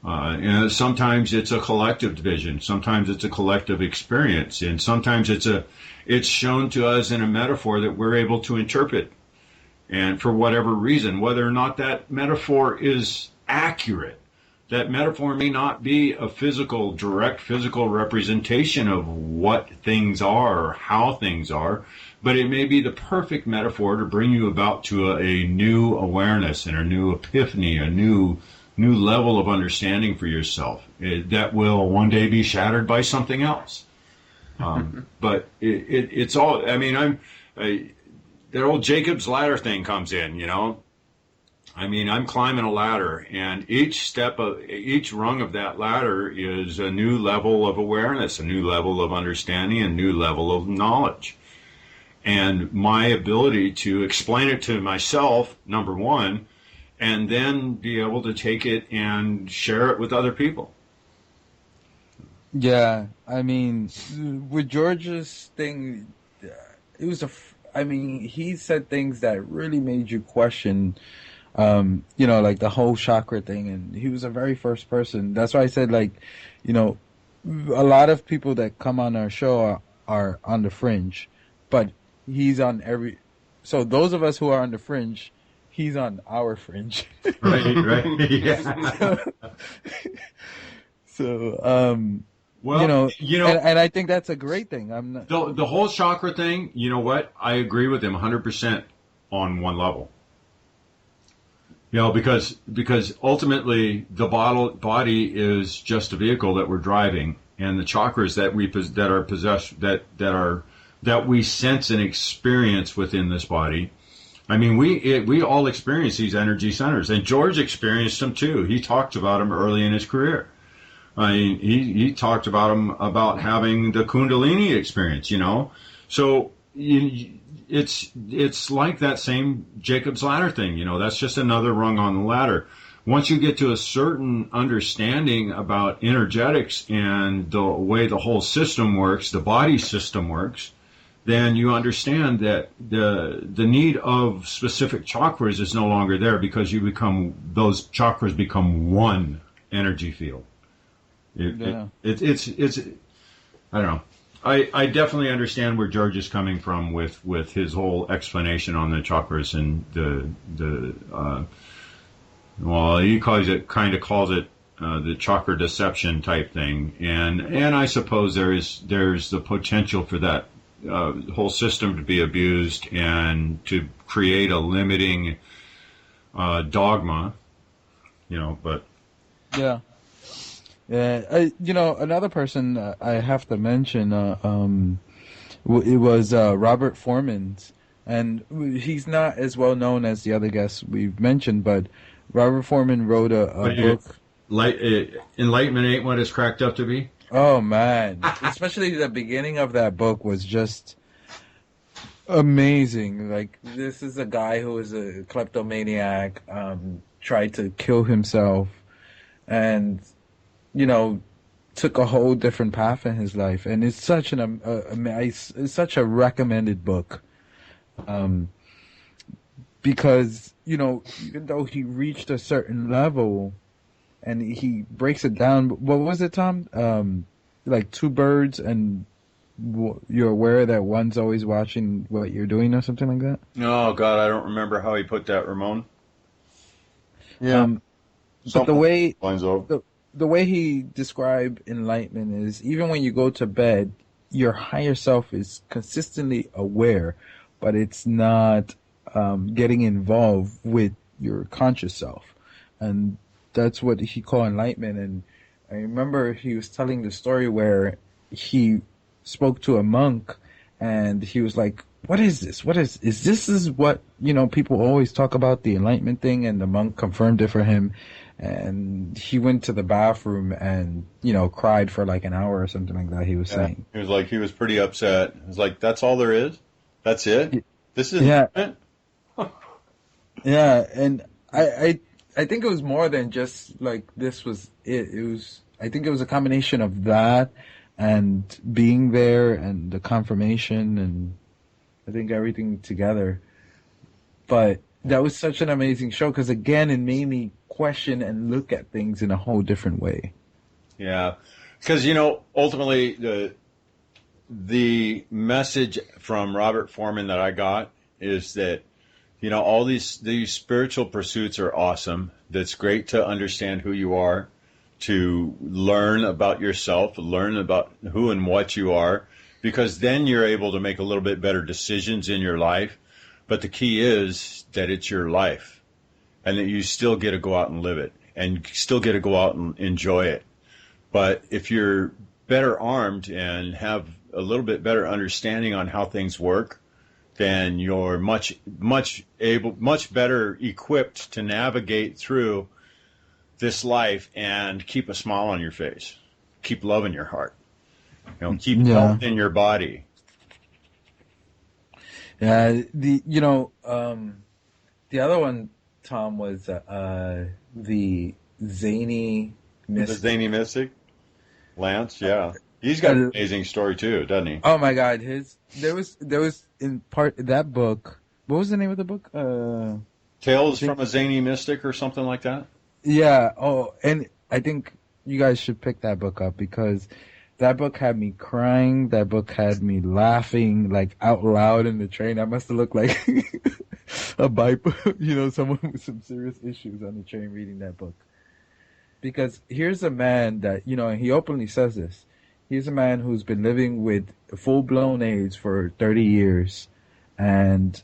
And sometimes it's a collective vision, sometimes it's a collective experience, and sometimes it's shown to us in a metaphor that we're able to interpret. And for whatever reason, whether or not that metaphor is accurate, that metaphor may not be a direct physical representation of what things are or how things are, but it may be the perfect metaphor to bring you about to a new awareness and a new epiphany, a new level of understanding for yourself that will one day be shattered by something else. But it's all, I mean, that old Jacob's ladder thing comes in, you know. I mean, I'm climbing a ladder, and each rung of that ladder is a new level of awareness, a new level of understanding, a new level of knowledge. And my ability to explain it to myself, number one, and then be able to take it and share it with other people. Yeah, I mean, with George's thing, it was he said things that really made you question, you know, like the whole chakra thing, and he was the very first person. That's why I said, like, you know, a lot of people that come on our show are on the fringe, but he's on so those of us who are on the fringe, he's on our fringe. Right, yeah. So, well, you know, and I think that's a great thing. The whole chakra thing, you know what? I agree with him 100% on one level. You know, because ultimately the body is just a vehicle that we're driving, and the chakras that we sense and experience within this body. I mean, we all experience these energy centers, and George experienced them too. He talked about them early in his career. I mean, he talked about having the Kundalini experience, you know. So it's like that same Jacob's ladder thing. You know, that's just another rung on the ladder. Once you get to a certain understanding about energetics and the way the whole system works, the body system works, then you understand that the need of specific chakras is no longer there, because those chakras become one energy field. It's I don't know. I definitely understand where George is coming from with his whole explanation on the chakras and he calls it the chakra deception type thing, and I suppose there's the potential for that whole system to be abused and to create a limiting dogma, you know. But yeah. Another person I have to mention, it was Robert Foreman's, and he's not as well known as the other guests we've mentioned, but Robert Foreman wrote a book. Enlightenment ain't what it's cracked up to be. Oh man, especially the beginning of that book was just amazing. Like, this is a guy who was a kleptomaniac, tried to kill himself, and took a whole different path in his life, and it's such it's such a recommended book, because even though he reached a certain level, and he breaks it down. What was it, Tom? Like two birds, and you're aware that one's always watching what you're doing, or something like that. Oh God, I don't remember how he put that, Ramon. Yeah, but the way he described enlightenment is, even when you go to bed, your higher self is consistently aware, but it's not getting involved with your conscious self. And that's what he called enlightenment. And I remember he was telling the story where he spoke to a monk, and he was like, what is this? This is what, people always talk about, the enlightenment thing? And the monk confirmed it for him. And he went to the bathroom and, cried for like an hour or something like that, he was saying. He was pretty upset. He was like, that's all there is? That's it? This is it? Yeah, and I think it was more than just like this was it. I think it was a combination of that and being there and the confirmation, and I think everything together. But that was such an amazing show, because again, it made me question and look at things in a whole different way. Yeah, because ultimately the message from Robert Foreman that I got is that all these spiritual pursuits are awesome. That's great to understand who you are, to learn about yourself, learn about who and what you are, because then you're able to make a little bit better decisions in your life. But the key is that it's your life, and that you still get to go out and live it, and still get to go out and enjoy it. But if you're better armed and have a little bit better understanding on how things work, then you're much better equipped to navigate through this life and keep a smile on your face, keep love in your heart, keep health in your body. Yeah, the other one, Tom, was the zany mystic. The zany mystic, Lance. Yeah, he's got an amazing story too, doesn't he? Oh my God, there was in part that book. What was the name of the book? Tales from a Zany Mystic or something like that. Yeah. Oh, and I think you guys should pick that book up, because that book had me crying. That book had me laughing like out loud in the train. I must have looked like someone with some serious issues on the train reading that book. Because here's a man that, and he openly says this. He's a man who's been living with full-blown AIDS for 30 years. And,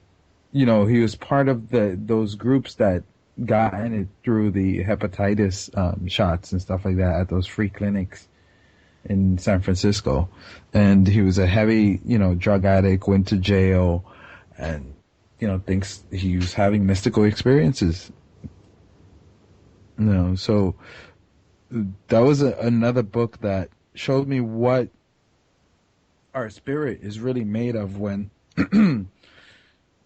he was part of those groups that got in it through the hepatitis shots and stuff like that at those free clinics in San Francisco. And he was a heavy, drug addict, went to jail, and, thinks he was having mystical experiences. So that was another book that showed me what our spirit is really made of when you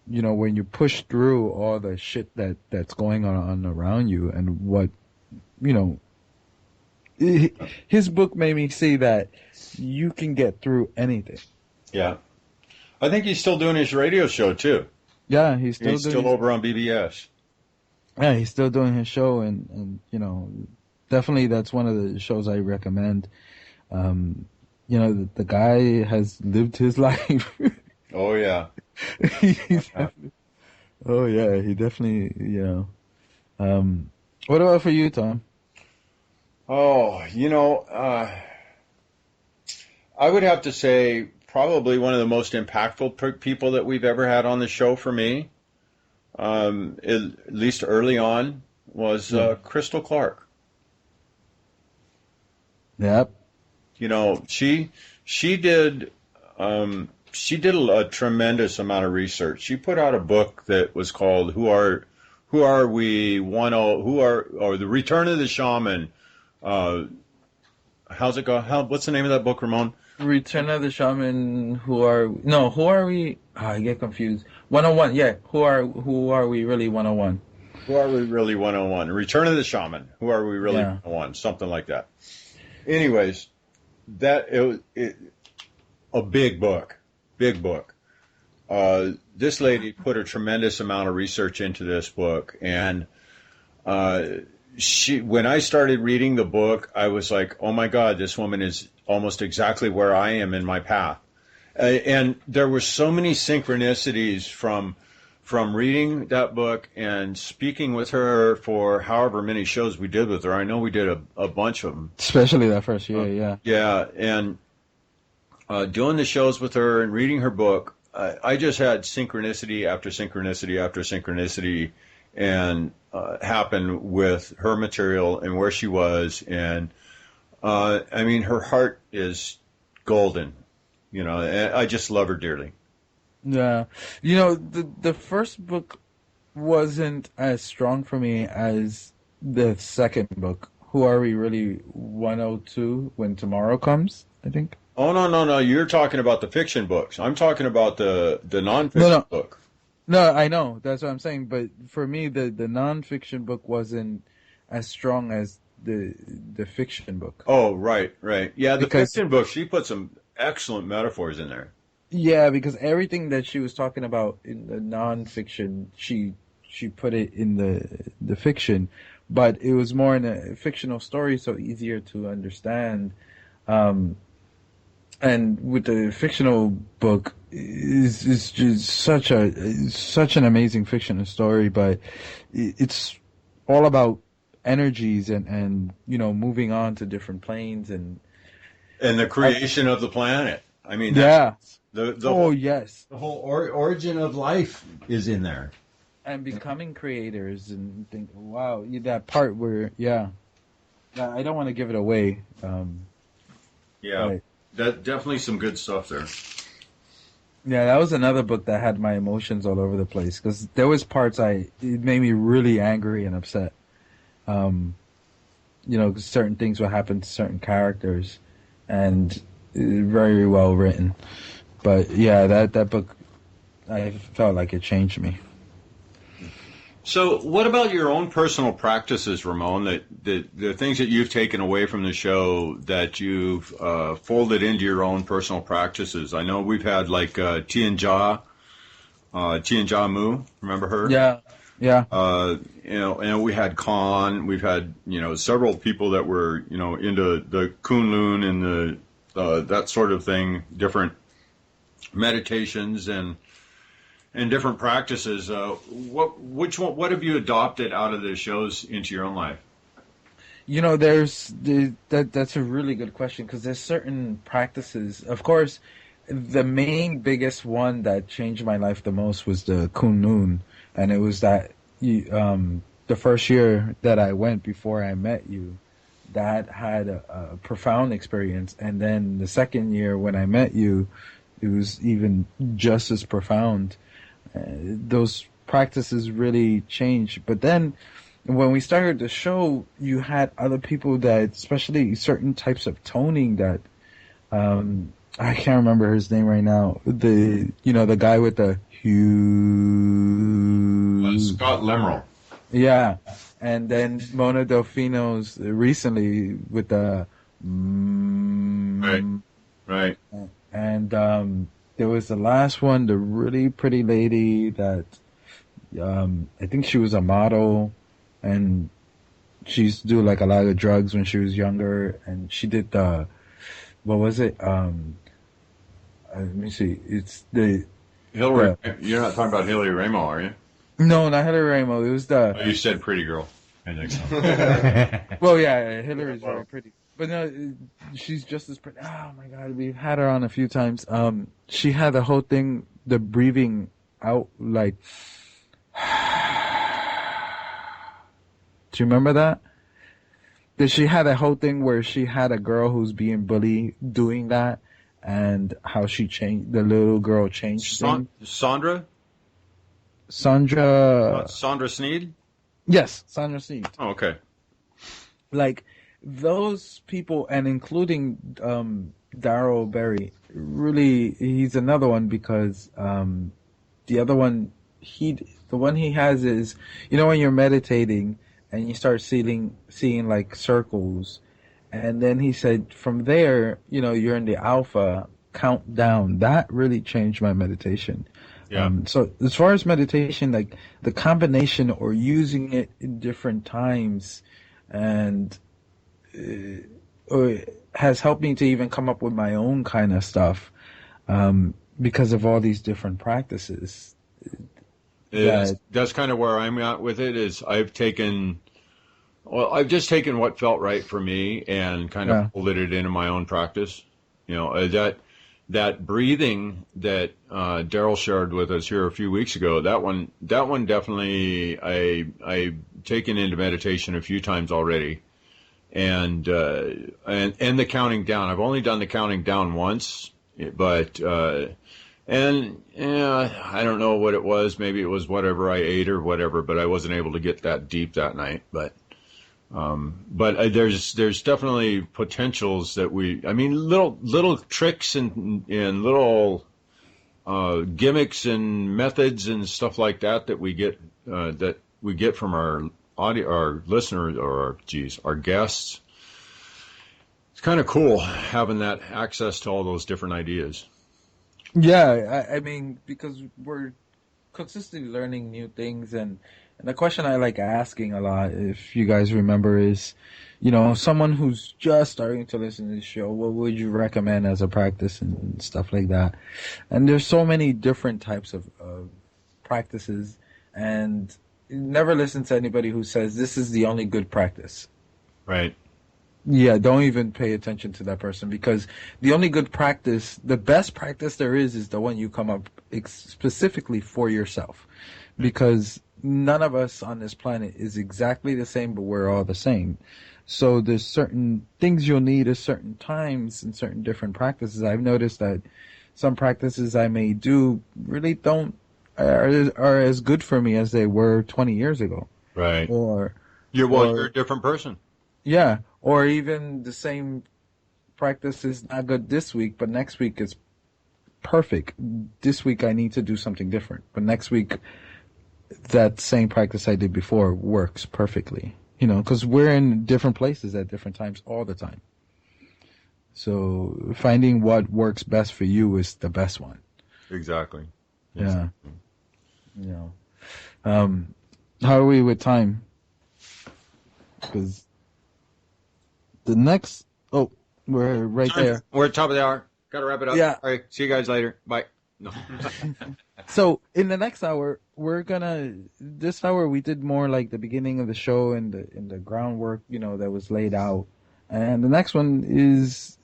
know, when you push through all the shit that's going on around you, and what, you know, his book made me see that you can get through anything. Yeah. I think he's still doing his radio show, too. Yeah, He's still over on BBS. Yeah, he's still doing his show, and you know, definitely that's one of the shows I recommend. You know, the guy has lived his life. Oh, yeah. Oh, yeah, he definitely, you know. What about for you, Tom? Oh, you know, I would have to say probably one of the most impactful people that we've ever had on the show for me, at least early on, was Crystal Clark. Yep. You know, she did a tremendous amount of research. She put out a book that was called "Who Are We? Or The Return of the Shaman." How's it go? What's the name of that book, Ramon? Return of the Shaman. Who are we? I get confused. 101. Yeah. Who are we really? 101. Who are we really? 101. Return of the Shaman. Who are we really? 101. Something like that. Anyways, a big book. This lady put a tremendous amount of research into this book, and when I started reading the book, I was like, oh my God, this woman is almost exactly where I am in my path. And there were so many synchronicities from reading that book and speaking with her for however many shows we did with her. I know we did a bunch of them. Especially that first year, yeah. Yeah, and doing the shows with her and reading her book, I just had synchronicity after synchronicity after synchronicity and happen with her material and where she was. And I mean, her heart is golden, you know, and I just love her dearly. Yeah. You know, the first book wasn't as strong for me as the second book. Who Are We Really 102 When Tomorrow Comes, I think. Oh, no. You're talking about the fiction books. I'm talking about the nonfiction book. No, I know. That's what I'm saying. But for me, the nonfiction book wasn't as strong as the fiction book. Oh, right. Yeah, the fiction book, she put some excellent metaphors in there. Yeah, because everything that she was talking about in the nonfiction, she put it in the fiction, but it was more in a fictional story, so easier to understand. And with the fictional book, it's just such an amazing fictional story, but it's all about energies and you know, moving on to different planes and the creation of the planet. I mean, yes, the whole origin of life is in there, and becoming creators and think, wow, that part where I don't want to give it away. That definitely some good stuff there. Yeah, that was another book that had my emotions all over the place because there was parts it made me really angry and upset. You know, certain things would happen to certain characters, and very well written. But yeah, that book, I felt like it changed me. So, what about your own personal practices, Ramon? The things that you've taken away from the show that you've folded into your own personal practices. I know we've had like Tian Jia Mu. Remember her? Yeah. You know, and we had Khan. We've had, you know, several people that were, you know, into the Kunlun and the that sort of thing, different meditations and different practices. What have you adopted out of the shows into your own life? You know, that's a really good question because there's certain practices. Of course, the biggest one that changed my life the most was the Kunlun, and it was that the first year that I went before I met you, that had a profound experience, and then the second year when I met you, it was even just as profound. Those practices really changed. But then when we started the show, you had other people that, especially certain types of toning that I can't remember his name right now. The guy with the huge Scott Lemrel. Yeah, and then Mona Delfino's recently with the Right. And there was the last one, the really pretty lady that I think she was a model, and she used to do like a lot of drugs when she was younger, and she did the what was it? Let me see. It's the Hillary. You're not talking about Hillary Ramon, are you? No, not Hillary Ramon. It was the. Oh, you said pretty girl. I think so. Well, yeah, Hillary's very pretty, but no, she's just as pretty. Oh my God, we've had her on a few times. She had the whole thing, the breathing out like. Do you remember that? That she had a whole thing where she had a girl who's being bullied doing that, and how she changed, the little girl changed things. Sandra Sneed? Yes, Sandra Sneed. Oh, okay. Like those people, and including Daryl Berry, really, he's another one because the other one, the one he has is, when you're meditating and you start seeing like circles, and then he said from there, you're in the alpha countdown. That really changed my meditation. Yeah. So as far as meditation, like the combination or using it in different times, and has helped me to even come up with my own kind of stuff, because of all these different practices. That's kind of where I'm at with it. Is I've just taken what felt right for me and kind of folded it into my own practice. That breathing that Daryl shared with us here a few weeks ago, that one definitely I've taken into meditation a few times already, and the counting down. I've only done the counting down once, but I don't know what it was. Maybe it was whatever I ate or whatever, but I wasn't able to get that deep that night. But there's definitely potentials that little tricks and little gimmicks and methods and stuff like that we get from our listeners or our guests. It's kind of cool having that access to all those different ideas. Yeah, I mean, because we're consistently learning new things, and the question I like asking a lot, if you guys remember, is, someone who's just starting to listen to the show, what would you recommend as a practice and stuff like that? And there's so many different types of practices, and never listen to anybody who says this is the only good practice. Right. Yeah, don't even pay attention to that person, because the only good practice, the best practice there is the one you come up specifically for yourself, because none of us on this planet is exactly the same, but we're all the same. So there's certain things you'll need at certain times and certain different practices. I've noticed that some practices I may do really are as good for me as they were 20 years ago. Right. Or you're a different person. Yeah. Or even the same practice is not good this week, but next week is perfect. This week I need to do something different, but next week that same practice I did before works perfectly. Because we're in different places at different times all the time. So finding what works best for you is the best one. Exactly. Yeah. How are we with time? Because the next... Oh, we're right there. We're at top of the hour. Got to wrap it up. Yeah. All right. See you guys later. Bye. No. So in the next hour, this hour we did more like the beginning of the show and the groundwork, that was laid out. And the next one is,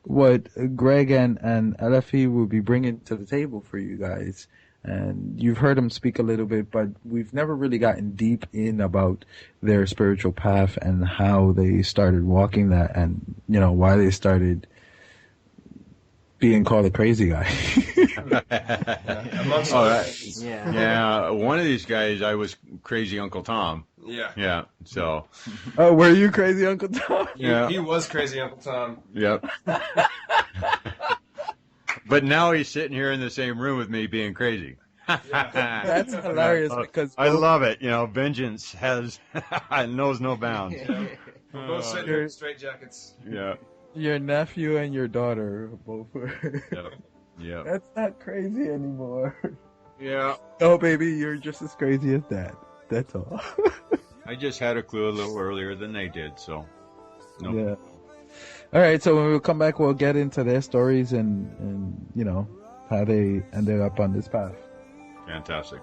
what Greg and LFE will be bringing to the table for you guys. And you've heard them speak a little bit, but we've never really gotten deep in about their spiritual path and how they started walking that, and, why they started being called a crazy guy. Yeah. One of these guys, I was crazy Uncle Tom. Yeah. So. Oh, were you crazy Uncle Tom? Yeah. He was crazy Uncle Tom. Yep. But now he's sitting here in the same room with me being crazy. That's hilarious because I love it. You know, vengeance knows no bounds. We're both sitting here in straight jackets. Yeah. your nephew and your daughter both were. Yeah. That's not crazy anymore. Yeah. No, baby, you're just as crazy as Dad. That's all. I just had a clue a little earlier than they did, so. No. Yeah. All right, so when we come back, we'll get into their stories and you know how they ended up on this path. Fantastic.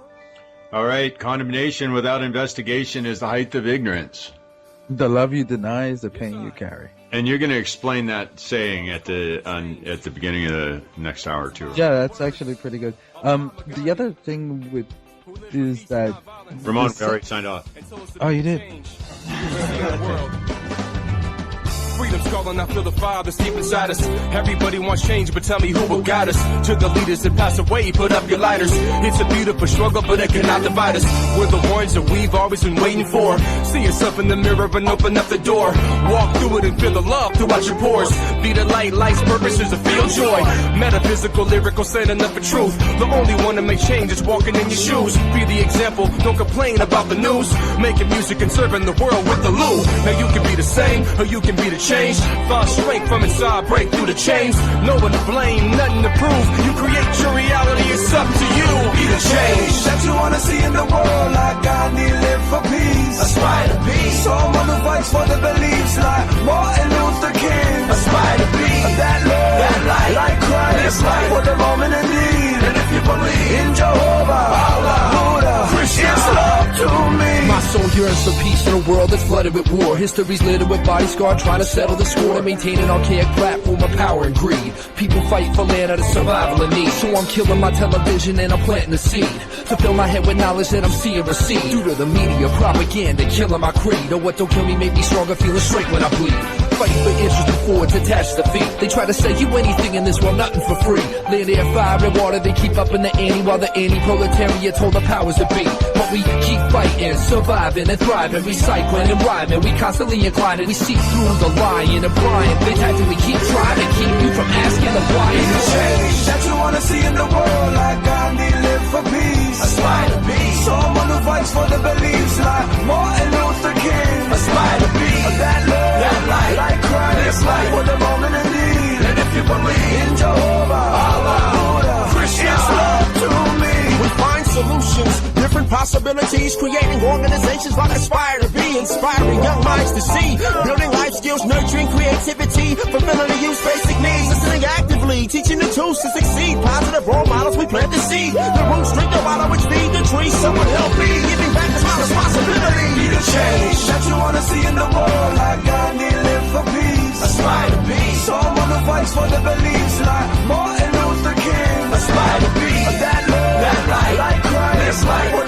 All right, condemnation without investigation is the height of ignorance. The love you deny is the pain you carry. And you're going to explain that saying at the beginning of the next hour too. Yeah, that's actually pretty good. The other thing is that Ramon already signed off. Oh, you did. Freedom's calling, I feel the fire that's deep inside us. Everybody wants change, but tell me who will guide us. To the leaders that pass away, put up your lighters. It's a beautiful struggle, but it cannot divide us. We're the ones that we've always been waiting for. See yourself in the mirror and open up the door. Walk through it and feel the love throughout your pores. Be the light, life's purpose is to feel joy. Metaphysical, lyrical, standing up for truth. The only one to make change is walking in your shoes. Be the example, don't complain about the news. Making music and serving the world with the loo. Now you can be the same, or you can be the change. Find strength from inside, break through the chains. No one to blame, nothing to prove. You create your reality, it's up to you. Be the change that you wanna see in the world. Like Gandhi, live for peace. Aspire to be someone who fights for the beliefs. Like Martin Luther King. Aspire to be that love, that light, like Christ. Life for the moment in need. And if you believe in Jehovah, Allah, Buddha, Krishna, it's love to me. My soul yearns for peace in a world that's flooded with war. History's littered with body scar, trying to settle the score and maintain an archaic platform of power and greed. People fight for land out of survival and need. So I'm killing my television and I'm planting the seed to fill my head with knowledge that I'm seeing receive. Due to the media propaganda, killing my creed. Or what don't kill me make me stronger, feeling straight when I bleed. Fight for interest and forwards attached to feet. They try to say you anything in this world, nothing for free. Land, air, fire, and water, they keep up in the ante while the anti-proletariat told the powers to be. But we keep fighting, surviving and thriving, recycling and rhyming. We constantly inclining, we see through the lying and prying. They tactically keep trying to keep you from asking the why. Be the change that you wanna see in the world. Like Gandhi, live for peace. Aspire to be someone who fights for the beliefs. Like Martin Luther King. Aspire to be that love, that light, like Christ. Life for the moment in need. And if you believe in Jehovah, Allah, Buddha, Krishna, it's love to me. We find solutions, different possibilities, creating organizations like Aspire to Be, inspiring young minds to see, building life skills, nurturing creativity, fulfilling the youth's basic needs, listening actively, teaching the tools to succeed, positive role models, we plant the seed, the roots drink the water which feed the trees, someone help me, giving back is my responsibility. Be the change that you wanna see in the world. Like Gandhi, live for peace. Aspire to be someone who fights for the beliefs. Like Martin Luther King. Aspire to be that love, that light, like Christ. Life